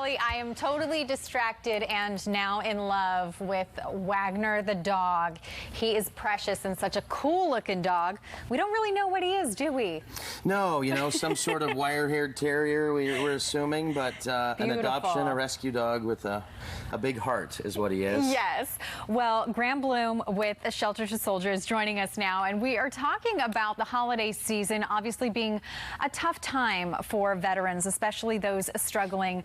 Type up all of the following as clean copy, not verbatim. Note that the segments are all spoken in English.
Holly, I am totally distracted and now in love with Wagner the dog. He is precious and such a cool-looking dog. We don't really know what he is, do we? No, you know, some sort of wire-haired terrier, we're assuming, but an adoption, a rescue dog with a big heart is what he is. Yes. Well, Graham Bloem with Shelter to Soldier is joining us now, and we are talking about the holiday season obviously being a tough time for veterans, especially those struggling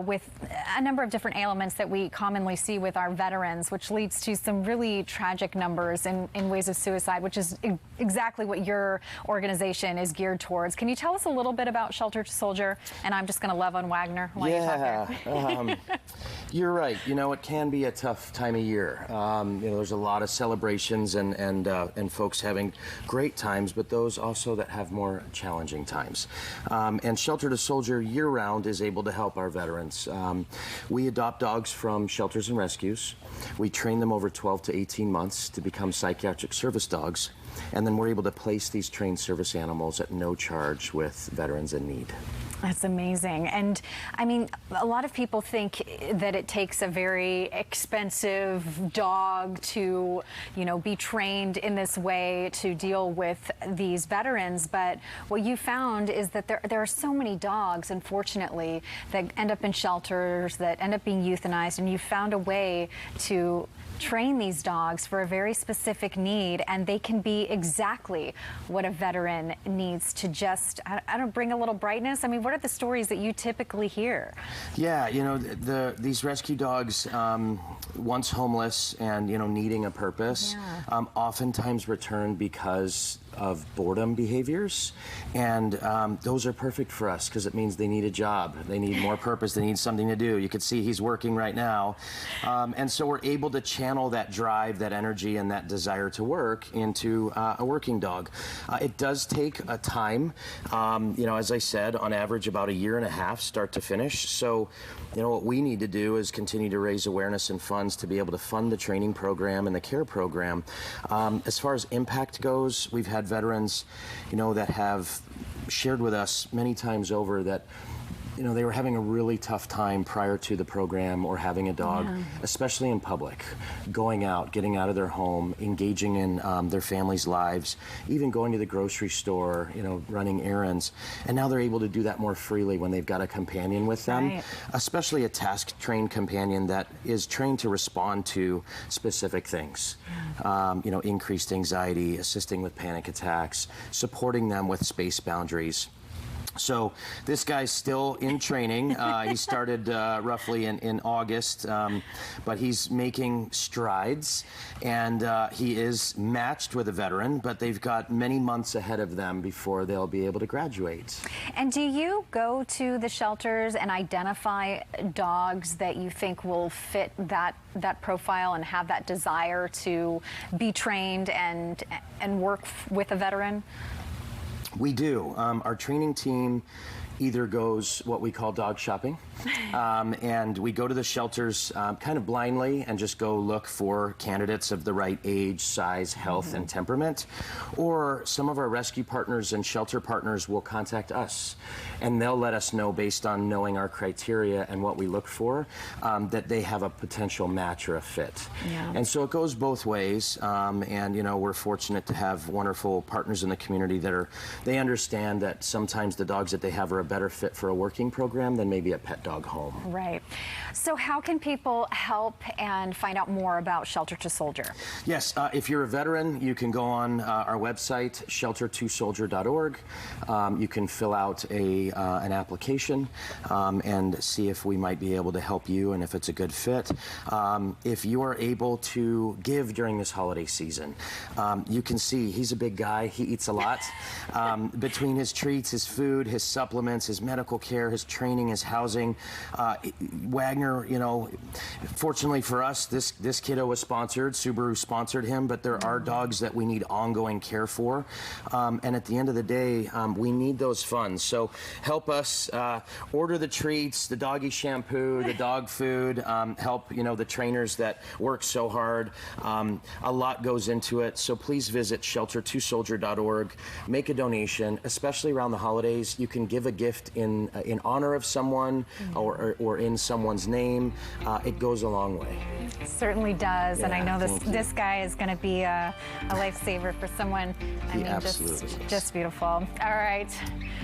with a number of different ailments that we commonly see with our veterans, which leads to some really tragic numbers in ways of suicide, which is exactly what your organization is geared towards. Can you tell us a little bit about Shelter to Soldier? And I'm just going to love on Wagner while you talk here. You're right. You know, it can be a tough time of year. You know, there's a lot of celebrations and folks having great times, but those also that have more challenging times. And Shelter to Soldier year-round is able to help our veterans. We adopt dogs from shelters and rescues. We train them over 12 to 18 months to become psychiatric service dogs, and then we're able to place these trained service animals at no charge with veterans in need. That's amazing. And I mean, a lot of people think that it takes a very expensive dog to, you know, be trained in this way to deal with these veterans. But what you found is that there are so many dogs, unfortunately, that end up in shelters, that end up being euthanized, and you found a way to train these dogs for a very specific need, and they can be exactly what a veteran needs to just, I don't bring a little brightness. I mean, what are the stories that you typically hear? Yeah, you know, these rescue dogs, once homeless and, you know, needing a purpose, oftentimes return because of boredom behaviors, and those are perfect for us because it means they need a job, they need more purpose, they need something to do. You can see he's working right now, and so we're able to channel that drive, that energy, and that desire to work into a working dog. It does take a time, you know, as I said, on average about 1.5 years start to finish. So, you know, what we need to do is continue to raise awareness and funds to be able to fund the training program and the care program. As far as impact goes, we've had veterans, you know, that have shared with us many times over that, you know, they were having a really tough time prior to the program or having a dog, especially in public, going out, getting out of their home, engaging in their family's lives, even going to the grocery store, you know, running errands. And now they're able to do that more freely when they've got a companion with them, especially a task-trained companion that is trained to respond to specific things. You know, increased anxiety, assisting with panic attacks, supporting them with space boundaries. So this guy's still in training. He started roughly in August, but he's making strides, and he is matched with a veteran, but they've got many months ahead of them before they'll be able to graduate. And do you go to the shelters and identify dogs that you think will fit that profile and have that desire to be trained and work with a veteran? We do. Our training team either goes what we call dog shopping, and we go to the shelters kind of blindly and just go look for candidates of the right age, size, health, and temperament. Or some of our rescue partners and shelter partners will contact us, and they'll let us know, based on knowing our criteria and what we look for, that they have a potential match or a fit. And so it goes both ways, and you know, we're fortunate to have wonderful partners in the community that they understand that sometimes the dogs that they have are a better fit for a working program than maybe a pet dog home. Right. So how can people help and find out more about Shelter to Soldier? Yes, if you're a veteran, you can go on our website, shelter2soldier.org. You can fill out an application and see if we might be able to help you and if it's a good fit. If you are able to give during this holiday season, you can see he's a big guy. He eats a lot. Between his treats, his food, his supplements, his medical care, his training, his housing. Wagner, you know, fortunately for us, this kiddo was sponsored. Subaru sponsored him, but there are dogs that we need ongoing care for. And at the end of the day, we need those funds. So help us order the treats, the doggy shampoo, the dog food, help, you know, the trainers that work so hard. A lot goes into it. So please visit shelter2soldier.org, make a donation, especially around the holidays. You can give a gift in honor of someone, or in someone's name, it goes a long way. It certainly does, and I know this guy is going to be a lifesaver for someone. I mean, just beautiful. All right,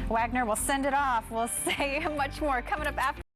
Wagner, we'll send it off. We'll say much more coming up after.